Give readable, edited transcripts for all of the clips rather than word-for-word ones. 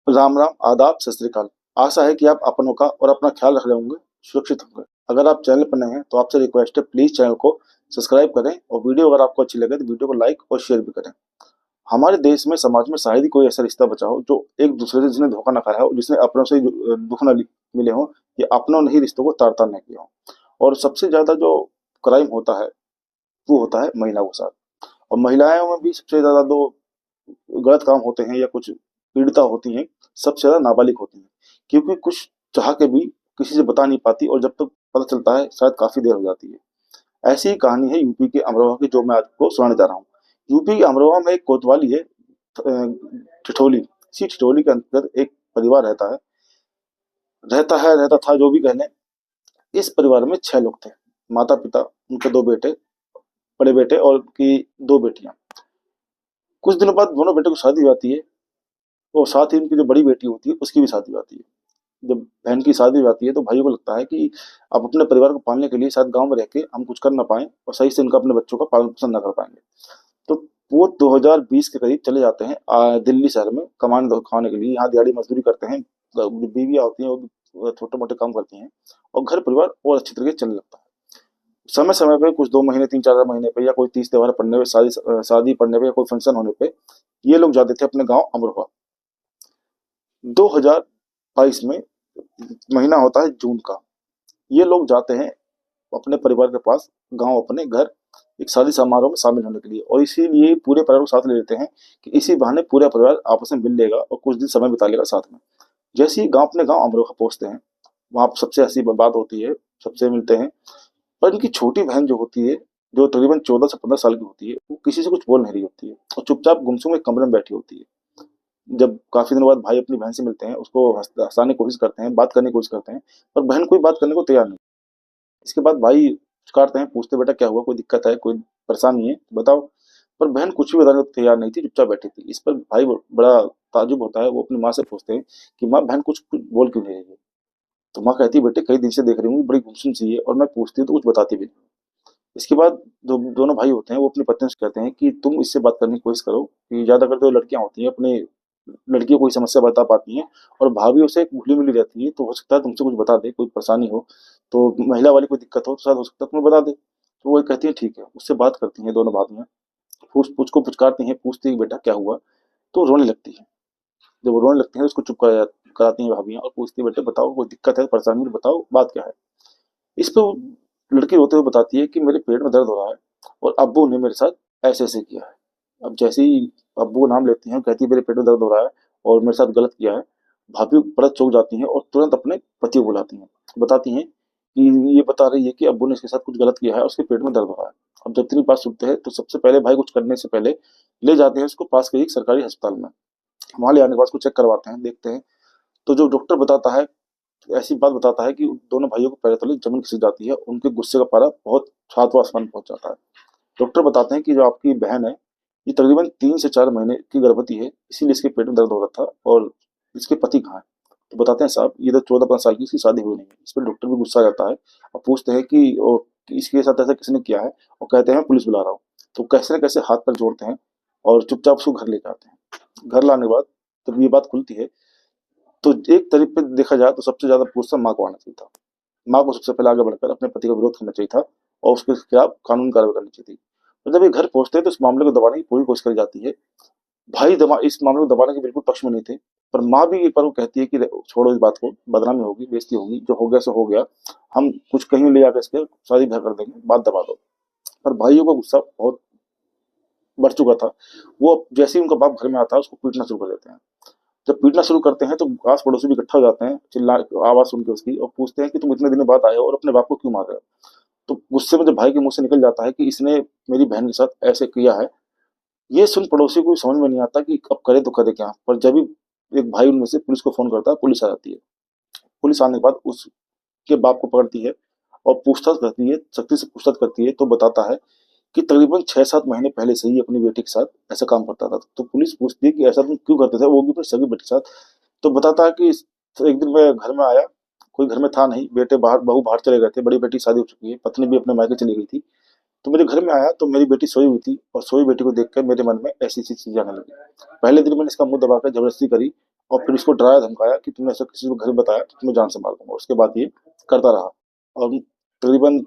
राम राम, आदाब, सत श्री अकाल। आशा है कि आप अपनों का और अपना ख्याल रख रहे होंगे, सुरक्षित होंगे। अगर आप चैनल पर नए हैं तो आपसे रिक्वेस्ट है, प्लीज चैनल को सब्सक्राइब करें और वीडियो अगर आपको अच्छी लगे तो वीडियो को लाइक और शेयर भी करें। हमारे देश में, समाज में शायद ही कोई ऐसा रिश्ता बचा हो जो एक दूसरे से जिसने धोखा न खाया हो, जिसने अपनों से दुख न मिले हो, या अपनों ने ही रिश्तों को तार तार न किया हो। और सबसे ज्यादा जो क्राइम होता है वो होता है महिलाओं के साथ। और महिलाओं में भी सबसे ज्यादा दो गलत काम होते हैं या कुछ पीड़िता होती हैं, सबसे ज्यादा नाबालिग होती हैं। क्योंकि कुछ चाह के भी किसी से बता नहीं पाती, और जब तक पता चलता है शायद काफी देर हो जाती है। ऐसी ही कहानी है यूपी के अमरोहा की, जो मैं आपको सुनाने जा रहा हूँ। यूपी के अमरोहा में एक कोतवाली है, ठिठोली। इसी ठिठोली के अंदर एक परिवार रहता था, जो भी कहने। इस परिवार में 6 लोग थे। माता पिता, उनके 2 बेटे, बड़े बेटे और उनकी 2 बेटियां। कुछ दिनों बाद दोनों बेटे की शादी हो जाती है, और साथ ही उनकी जो बड़ी बेटी होती है उसकी भी शादी हो जाती है। जब बहन की शादी हो जाती है तो भाइयों को लगता है कि अब अपने परिवार को पालने के लिए शायद गांव में रह के हम कुछ कर ना पाए, और सही से इनका अपने बच्चों का पालन पोषण ना कर पाएंगे। तो वो 2020 के करीब चले जाते हैं दिल्ली शहर में कमाने खाने के लिए। यहाँ दिहाड़ी मजदूरी करते हैं। बीवियां होती हैं, वो भी छोटे मोटे काम करती हैं, और घर परिवार और अच्छी तरीके से चलने लगता है। समय समय पे, कुछ 2 महीने 3 4 महीने पे, या कोई 30 त्योहार पड़ने पे, शादी पड़ने पे, या कोई फंक्शन होने पे, ये लोग जाते थे अपने गांव अमरोहा। 2022 में महीना होता है जून का। ये लोग जाते हैं अपने परिवार के पास, गांव, अपने घर, एक शादी समारोह में शामिल होने के लिए। और इसीलिए पूरे परिवार को साथ ले लेते हैं कि इसी बहाने पूरा परिवार आपस में मिल लेगा और कुछ दिन समय बिता लेगा साथ में। जैसे ही गांव अपने गांव अमरोहा पहुंचते हैं, वहां सबसे हंसी बात होती है, सबसे मिलते हैं। पर इनकी छोटी बहन जो होती है, जो तकरीबन 14 से 15 साल की होती है, वो किसी से कुछ बोल नहीं रही होती है, और चुपचाप गुमसुम एक कमरे में बैठी होती है। जब काफी दिनों बाद भाई अपनी बहन से मिलते हैं, उसको हंसाने की कोशिश करते हैं, बात करने की कोशिश करते हैं, पर बहन कोई बात करने को तैयार नहीं। इसके बाद भाई पुचकारते हैं, पूछते, बेटा क्या हुआ, कोई दिक्कत है, कोई परेशानी है, बताओ। पर बहन कुछ भी बताने को तैयार नहीं थी, चुपचाप बैठी थी। इस पर भाई बड़ा ताजुब होता है। वो अपनी माँ से पूछते हैं कि माँ, बहन कुछ कुछ बोल क्यों नहीं रही है। तो माँ कहती है, बेटे कई दिन से देख रही हूँ, बड़ी गुमसुम सी है, और मैं पूछती हूँ तो कुछ बताती भी नहीं। इसके बाद जो दोनों भाई होते हैं, वो अपनी पत्नी से कहते हैं कि तुम इससे बात करने की कोशिश करो, कि ज्यादा करके जो लड़कियां होती हैं अपने लड़कियों को कोई समस्या बता पाती हैं, और भाभी उसे घुली मिली रहती है, तो हो सकता है तुमसे कुछ बता दे, कोई परेशानी हो, तो महिला वाली कोई दिक्कत हो तो शायद हो सकता है तुम्हें बता दे। तो वो कहती है ठीक है। उससे बात करती हैं दोनों भाभियां, पूछ पूछ को पुचकारती हैं, पूछती है बेटा क्या हुआ। तो रोने लगती है। जब वो रोने लगती है, उसको चुप कराती हैं भाभियां, और पूछती है, बेटे बताओ, कोई दिक्कत है, परेशानी है, बताओ, बात क्या है। इस पे वो लड़की रोते हुए बताती है कि मेरे पेट में दर्द हो रहा है, और अब्बू ने मेरे साथ ऐसे ऐसे किया है। अब जैसे ही अब्बू का नाम लेती हैं, कहती है मेरे पेट में दर्द हो रहा है और मेरे साथ गलत किया है, भाभी बड़ा चौंक जाती हैं और तुरंत अपने पति को बुलाती हैं। बताती हैं कि ये बता रही है कि अब्बू ने इसके साथ कुछ गलत किया है और उसके पेट में दर्द हो रहा है। अब जब इतनी बात सुनते हैं तो सबसे पहले भाई कुछ करने से पहले ले जाते हैं उसको पास के एक सरकारी अस्पताल में। वहां ले आने के बाद उसको चेक करवाते हैं, देखते हैं। तो जो डॉक्टर बताता है, ऐसी बात बताता है कि दोनों भाइयों को पैर तले जमीन खिसक जाती है, उनके गुस्से का पारा बहुत सातवां आसमान पहुंच जाता है। डॉक्टर बताते हैं कि जो आपकी बहन है, ये तकरीबन 3 से 4 महीने की गर्भवती है, इसीलिए इसके पेट में दर्द हो रहा था, और इसके पति कहाँ है। तो बताते हैं, साहब ये तो 14 15 साल की इसकी शादी हुई नहीं है। इस पर डॉक्टर भी गुस्सा आ जाता है, और पूछते हैं कि इसके साथ ऐसा किसने किया है, और कहते हैं पुलिस बुला रहा हूँ। तो कैसे न कैसे हाथ पर जोड़ते हैं और चुपचाप उसको घर लेके आते हैं। घर लाने के बाद जब ये बात खुलती है, तो एक तरीके पे देखा जाए तो सबसे ज्यादा प्रोत्साहन माँ को आना चाहिए था। माँ को सबसे पहले आगे बढ़कर अपने पति का विरोध करना चाहिए था, और उसके खिलाफ कानूनी कार्रवाई करनी चाहिए थी। तो जब ये घर पहुंचते हैं तो इस मामले को दबाने की पूरी कोशिश करी जाती है। भाई इस मामले को दबाने के बिल्कुल पक्ष में नहीं थे। पर माँ भी एक बार वो कहती है कि छोड़ो इस बात को, बदनामी होगी, बेइज्जती होगी, जो हो गया सो हो गया, हम कुछ कहीं ले जाकर इसके शादी घर कर देंगे, बात दबा दो। पर भाइयों का गुस्सा बहुत बढ़ चुका था। वो जैसे ही उनका बाप घर में आता है, उसको पीटना शुरू कर देते हैं। जब पीटना शुरू करते हैं तो आस पड़ोसी भी इकट्ठा हो जाते हैं, चिल्ला आवाज सुन के उसकी, और पूछते हैं कि तुम इतने दिनों बाद आए हो और अपने बाप को क्यों मार रहे हो। तो गुस्से में जब भाई के मुंह से निकल जाता है कि इसने मेरी बहन के साथ ऐसे किया है, ये सुन पड़ोसी को समझ में नहीं आता कि अब करे तो करे क्या। पर जब भी एक भाई उनमें से पुलिस को फोन करता है, पुलिस आ जाती है। पुलिस आने के बाद उसके बाप को पकड़ती है और पूछताछ करती है, सख्ती से पूछताछ करती है। तो बताता है कि तकरीबन 6 7 महीने पहले से ही अपनी बेटी के साथ ऐसा काम करता था। तो पुलिस पूछती है कि ऐसा तुम क्यों करते थे, वो भी अपनी सगी बेटी के साथ। तो बताता है कि एक दिन मैं घर में आया, कोई घर में था नहीं, बेटे बाहर, बहू बाहर चले गए थे, बड़ी बेटी की शादी हो चुकी है, पत्नी भी अपने मायके चली गई थी। तो मेरे घर में आया तो मेरी बेटी सोई हुई थी, और सोई बेटी को देख कर मेरे मन में ऐसी ऐसी चीजें आने लगी। पहले दिन मैंने इसका मुंह दबाकर जबरदस्ती करी, और फिर उसको डराया धमकाया कि तुमने ऐसा किसी को घर में बताया तो तुम्हें जान से मार दूंगा। उसके बाद ये करता रहा और तकरीबन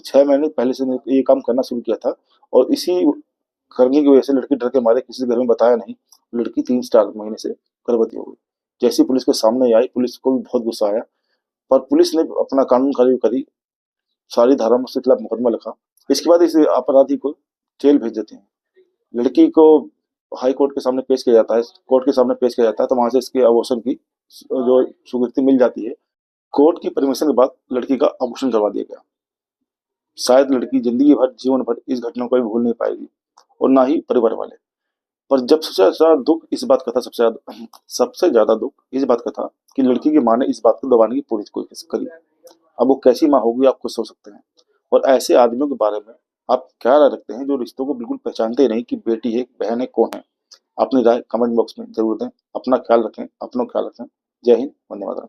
6 महीने पहले से ये काम करना शुरू किया था। और इसी करने की वजह से लड़की डर के मारे किसी से घर में बताया नहीं। लड़की 3-4 महीने से गर्भवती हो गई। जैसी पुलिस के सामने आई, पुलिस को भी बहुत गुस्सा आया, पर पुलिस ने अपना कानून कार्रवाई करी, सारी धाराओं में उसके खिलाफ मुकदमा लिखा। इसके बाद इस अपराधी को जेल भेज देते हैं। लड़की को हाई कोर्ट के सामने पेश किया जाता है, कोर्ट के सामने पेश किया जाता है, तो वहां से इसके अबॉर्शन की जो स्वीकृति मिल जाती है। कोर्ट की परमिशन के बाद लड़की का अबॉर्शन करवा दिया गया। शायद लड़की जिंदगी भर, जीवन भर इस घटना को भी भूल नहीं पाएगी, और ना ही परिवार वाले। पर जब सबसे ज्यादा दुख इस बात का था, सबसे ज्यादा दुख इस बात का था कि लड़की की माँ ने इस बात को दबाने की पूरी कोशिश करी। अब वो कैसी माँ होगी आप खुद सोच सकते हैं। और ऐसे आदमियों के बारे में आप क्या राय रखते हैं जो रिश्तों को बिल्कुल पहचानते ही नहीं कि बेटी है, बहन है, कौन है? अपनी राय कमेंट बॉक्स में जरूर दें। अपना ख्याल रखें, अपना ख्याल रखें। जय हिंद, वंदे मातरम।